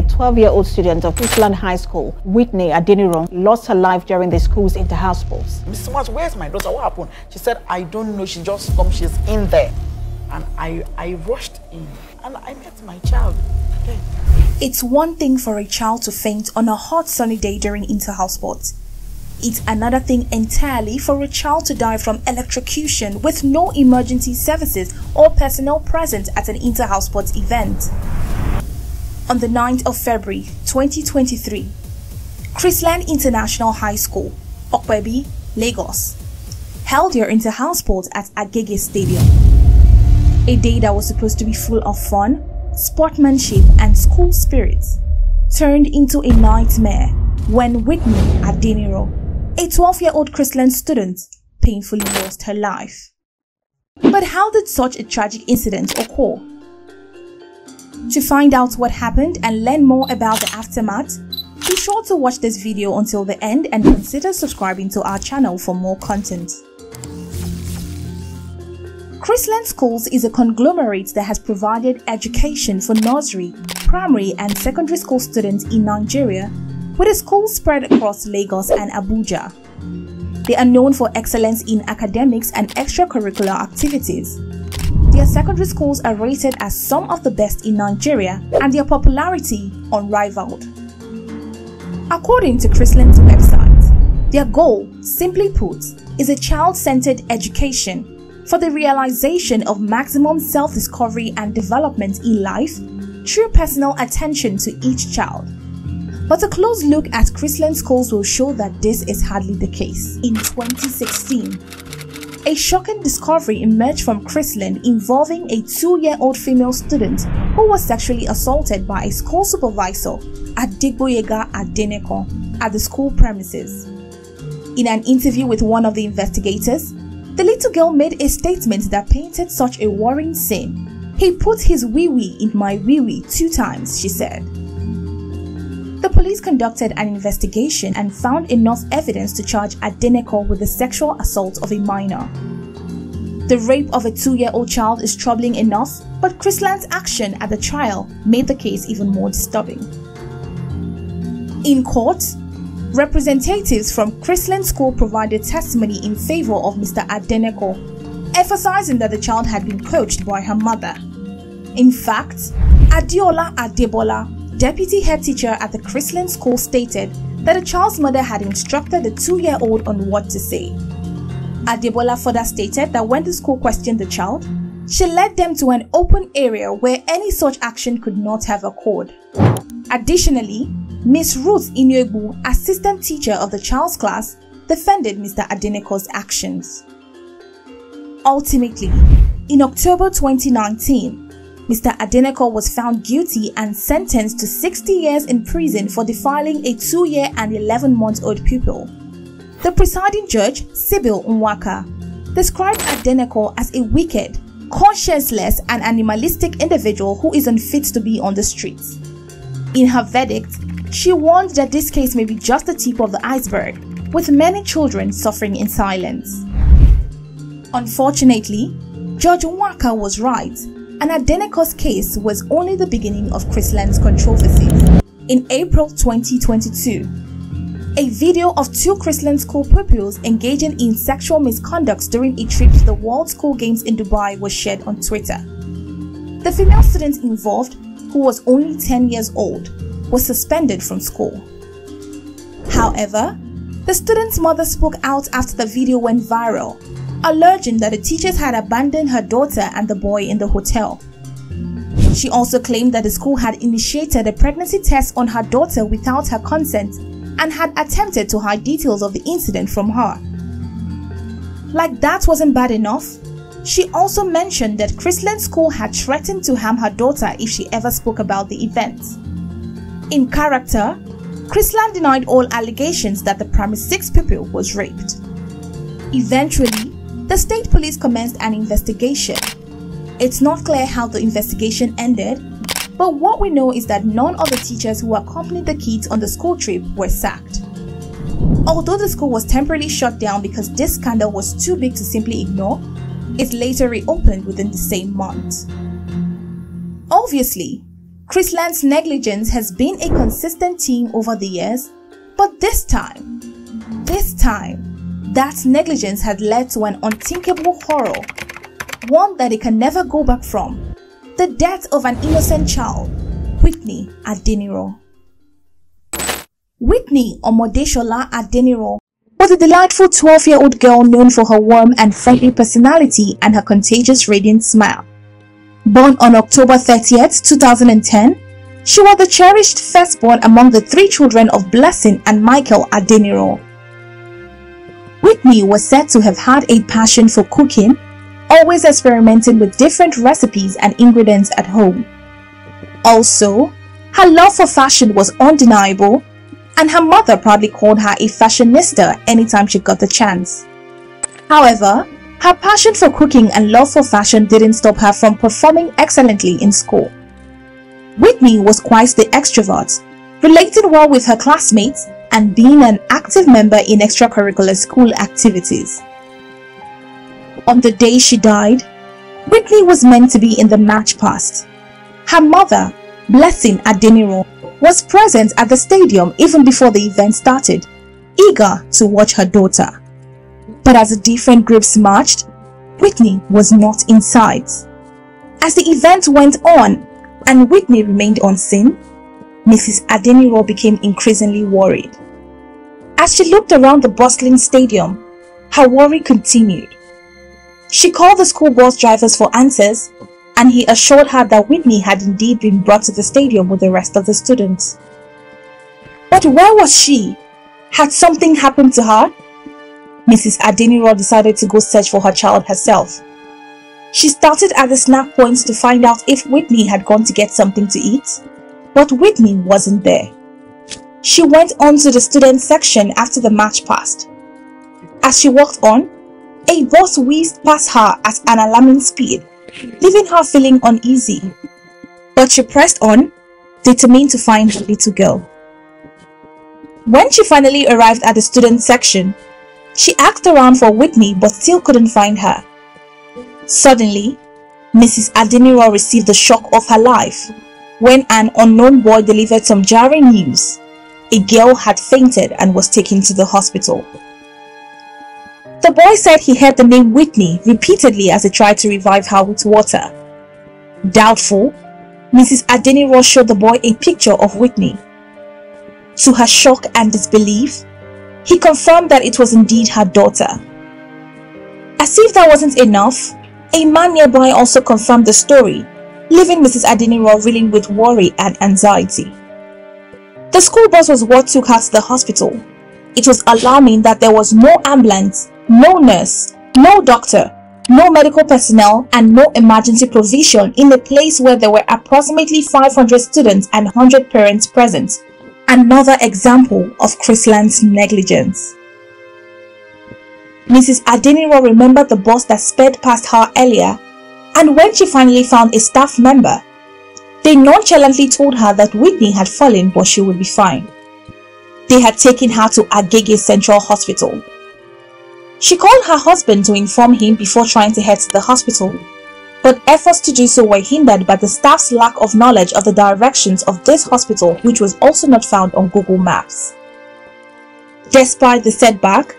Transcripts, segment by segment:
12-year-old student of Chrisland High School, Whitney Adeniran, lost her life during the school's inter-house sports. Mrs. Thomas, where's my daughter? What happened? She said, I don't know. She just come. She's in there. And I rushed in and I met my child. Okay. It's one thing for a child to faint on a hot sunny day during inter-house sports. It's another thing entirely for a child to die from electrocution with no emergency services or personnel present at an inter-house sports event. On the 9th of February 2023, Chrisland International High School, Okpebi, Lagos, held their inter-house sports at Agege Stadium. A day that was supposed to be full of fun, sportsmanship and school spirit turned into a nightmare when Whitney Adeniran, a 12-year-old Chrisland student, painfully lost her life. But how did such a tragic incident occur? To find out what happened and learn more about the aftermath, be sure to watch this video until the end and consider subscribing to our channel for more content. Chrisland Schools is a conglomerate that has provided education for nursery, primary and secondary school students in Nigeria, with a school spread across Lagos and Abuja. They are known for excellence in academics and extracurricular activities. Their secondary schools are rated as some of the best in Nigeria and their popularity unrivaled. According to Chrisland's website, their goal, simply put, is a child-centered education for the realization of maximum self-discovery and development in life through personal attention to each child. But a close look at Chrisland Schools will show that this is hardly the case. In 2016, a shocking discovery emerged from Chrisland involving a 2-year-old female student who was sexually assaulted by a school supervisor, Adeniran, at the school premises. In an interview with one of the investigators, the little girl made a statement that painted such a worrying scene. "He put his wee-wee in my wee-wee 2 times," she said. The police conducted an investigation and found enough evidence to charge Adeniran with the sexual assault of a minor. The rape of a 2-year-old child is troubling enough, but Chrisland's action at the trial made the case even more disturbing. In court, representatives from Chrisland School provided testimony in favor of Mr. Adeniran, emphasizing that the child had been coached by her mother. In fact, Adiola Adebola, deputy head teacher at the Chrisland School, stated that the child's mother had instructed the 2-year-old on what to say. Adebola further stated that when the school questioned the child, she led them to an open area where any such action could not have occurred. Additionally, Ms. Ruth Inuegbu, assistant teacher of the child's class, defended Mr. Adeniran's actions. Ultimately, in October 2019, Mr. Adeniran was found guilty and sentenced to 60 years in prison for defiling a 2-year and 11-month-old pupil. The presiding judge, Sibyl Nwaka, described Adeniran as a wicked, conscienceless and animalistic individual who is unfit to be on the streets. In her verdict, she warned that this case may be just the tip of the iceberg, with many children suffering in silence. Unfortunately, Judge Nwaka was right, and Adeniran's case was only the beginning of Chrisland's controversies. In April 2022, a video of 2 Chrisland School pupils engaging in sexual misconduct during a trip to the World School Games in Dubai was shared on Twitter. The female student involved, who was only 10 years old, was suspended from school. However, the student's mother spoke out after the video went viral, alleging that the teachers had abandoned her daughter and the boy in the hotel. She also claimed that the school had initiated a pregnancy test on her daughter without her consent and had attempted to hide details of the incident from her. Like that wasn't bad enough, she also mentioned that Chrisland School had threatened to harm her daughter if she ever spoke about the event. In character, Chrisland denied all allegations that the primary 6 pupil was raped. Eventually, the state police commenced an investigation. It's not clear how the investigation ended, but what we know is that none of the teachers who accompanied the kids on the school trip were sacked. Although the school was temporarily shut down because this scandal was too big to simply ignore, it later reopened within the same month. Obviously, Chrisland's negligence has been a consistent theme over the years, but this time, that negligence had led to an unthinkable horror, one that they can never go back from: the death of an innocent child, Whitney Adeniran. Whitney Omodeshola Adeniran was a delightful 12-year-old girl known for her warm and friendly personality and her contagious radiant smile. Born on October 30th, 2010, she was the cherished firstborn among the 3 children of Blessing and Michael Adeniran. Whitney was said to have had a passion for cooking, always experimenting with different recipes and ingredients at home. Also, her love for fashion was undeniable, and her mother proudly called her a fashionista anytime she got the chance. However, her passion for cooking and love for fashion didn't stop her from performing excellently in school. Whitney was quite the extrovert, relating well with her classmates and being an active member in extracurricular school activities. On the day she died, Whitney was meant to be in the match past. Her mother, Blessing Adeniran, was present at the stadium even before the event started, eager to watch her daughter. But as the different groups marched, Whitney was not in sight. As the event went on and Whitney remained unseen, Mrs. Adeniran became increasingly worried. As she looked around the bustling stadium, her worry continued. She called the school bus drivers for answers, and he assured her that Whitney had indeed been brought to the stadium with the rest of the students. But where was she? Had something happened to her? Mrs. Adeniran decided to go search for her child herself. She started at the snack points to find out if Whitney had gone to get something to eat, but Whitney wasn't there. She went on to the student section after the match passed. As she walked on, a bus whizzed past her at an alarming speed, leaving her feeling uneasy. But she pressed on, determined to find the little girl. When she finally arrived at the student section, she asked around for Whitney but still couldn't find her. Suddenly, Mrs. Adeniran received the shock of her life when an unknown boy delivered some jarring news. A girl had fainted and was taken to the hospital. The boy said he heard the name Whitney repeatedly as he tried to revive her with water. Doubtful, Mrs. Adeniran showed the boy a picture of Whitney. To her shock and disbelief, he confirmed that it was indeed her daughter. As if that wasn't enough, a man nearby also confirmed the story, leaving Mrs. Adeniran reeling with worry and anxiety. The school bus was what took her to the hospital. It was alarming that there was no ambulance, no nurse, no doctor, no medical personnel, and no emergency provision in a place where there were approximately 500 students and 100 parents present. Another example of Chrisland's negligence. Mrs. Adeniran remembered the bus that sped past her earlier, and when she finally found a staff member, they nonchalantly told her that Whitney had fallen but she would be fine. They had taken her to Agege Central Hospital. She called her husband to inform him before trying to head to the hospital, but efforts to do so were hindered by the staff's lack of knowledge of the directions of this hospital, which was also not found on Google Maps. Despite the setback,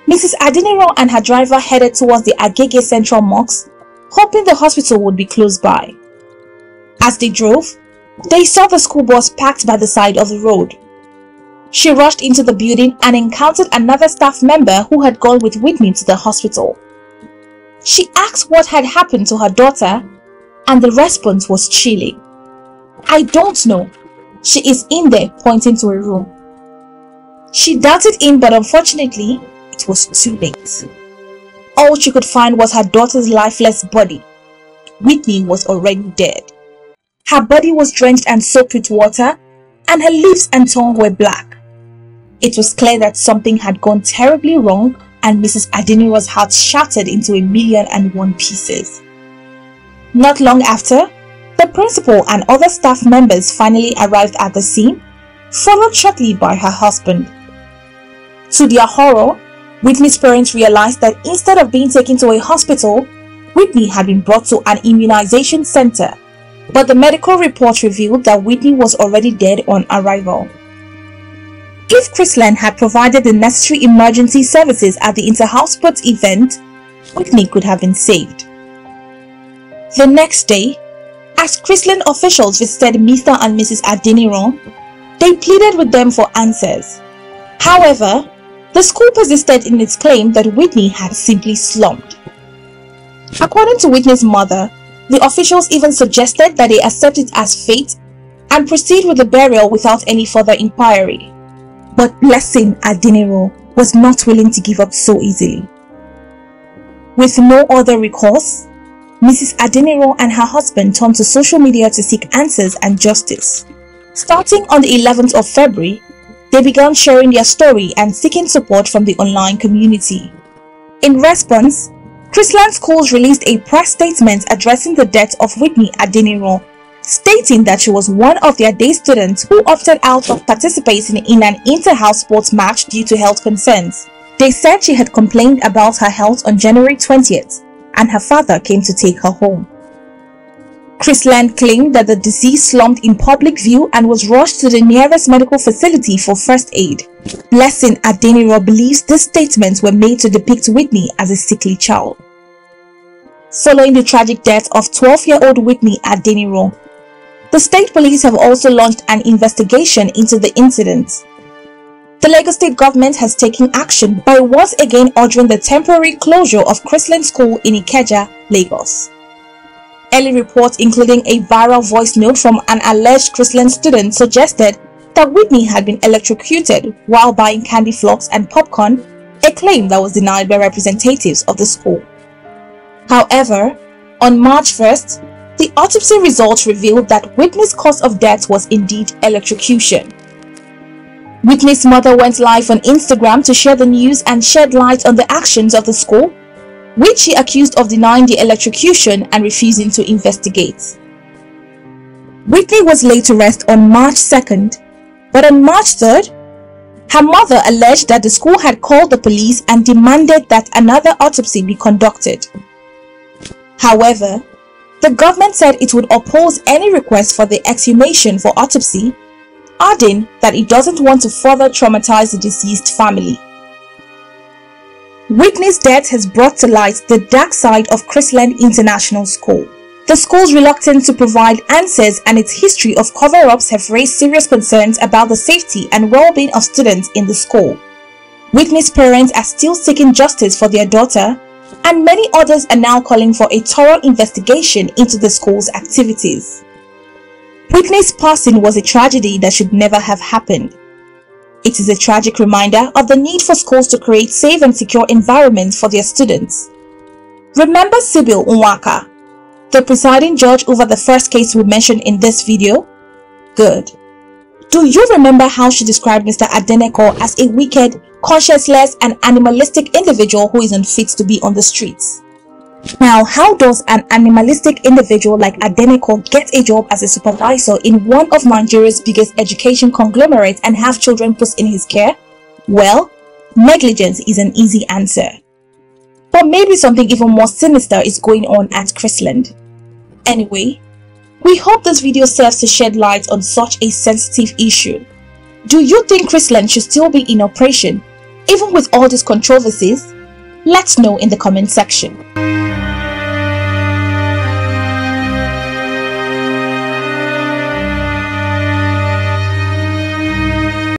Mrs. Adeniran and her driver headed towards the Agege Central Mosque, hoping the hospital would be close by. As they drove, they saw the school bus parked by the side of the road. She rushed into the building and encountered another staff member who had gone with Whitney to the hospital. She asked what had happened to her daughter, and the response was chilling. "I don't know. She is in there," pointing to a room. She darted in, but unfortunately, it was too late. All she could find was her daughter's lifeless body. Whitney was already dead. Her body was drenched and soaked with water, and her lips and tongue were black. It was clear that something had gone terribly wrong, and Mrs. Adeniran's heart shattered into 1,000,001 pieces. Not long after, the principal and other staff members finally arrived at the scene, followed shortly by her husband. To their horror, Whitney's parents realized that instead of being taken to a hospital, Whitney had been brought to an immunization center, but the medical report revealed that Whitney was already dead on arrival. If Chrisland had provided the necessary emergency services at the inter-house sports event, Whitney could have been saved. The next day, as Chrisland officials visited Mr. and Mrs. Adeniran, they pleaded with them for answers. However, the school persisted in its claim that Whitney had simply slumped. According to Whitney's mother, the officials even suggested that they accept it as fate and proceed with the burial without any further inquiry. But Blessing Adeniran was not willing to give up so easily. With no other recourse, Mrs. Adeniran and her husband turned to social media to seek answers and justice. Starting on the 11th of February, they began sharing their story and seeking support from the online community. In response, Chrisland Schools released a press statement addressing the death of Whitney Adeniran, stating that she was one of their day students who opted out of participating in an inter-house sports match due to health concerns. They said she had complained about her health on January 20th and her father came to take her home. Chrisland claimed that the deceased slumped in public view and was rushed to the nearest medical facility for first aid. Blessing Adeniran believes these statements were made to depict Whitney as a sickly child. Following the tragic death of 12-year-old Whitney Adeniran, the state police have also launched an investigation into the incident. The Lagos state government has taken action by once again ordering the temporary closure of Chrisland School in Ikeja, Lagos. Early reports, including a viral voice note from an alleged Chrisland student, suggested that Whitney had been electrocuted while buying candy floss and popcorn, a claim that was denied by representatives of the school. However, on March 1st, the autopsy results revealed that Whitney's cause of death was indeed electrocution. Whitney's mother went live on Instagram to share the news and shed light on the actions of the school, which she accused of denying the electrocution and refusing to investigate. Whitney was laid to rest on March 2nd, but on March 3rd, her mother alleged that the school had called the police and demanded that another autopsy be conducted. However, the government said it would oppose any request for the exhumation for autopsy, adding that it doesn't want to further traumatize the deceased family. Whitney's death has brought to light the dark side of Chrisland International School. The school's reluctance to provide answers and its history of cover-ups have raised serious concerns about the safety and well-being of students in the school. Whitney's parents are still seeking justice for their daughter, and many others are now calling for a thorough investigation into the school's activities. Whitney's passing was a tragedy that should never have happened. It is a tragic reminder of the need for schools to create safe and secure environments for their students. Remember Sybil Nwaka, the presiding judge over the first case we mentioned in this video? Good. Do you remember how she described Mr. Adeniran as a wicked, conscienceless and animalistic individual who is unfit to be on the streets? Now, how does an animalistic individual like Adeniran get a job as a supervisor in one of Nigeria's biggest education conglomerates and have children put in his care? Well, negligence is an easy answer. But maybe something even more sinister is going on at Chrisland. Anyway, we hope this video serves to shed light on such a sensitive issue. Do you think Chrisland should still be in operation, even with all these controversies? Let's know in the comment section.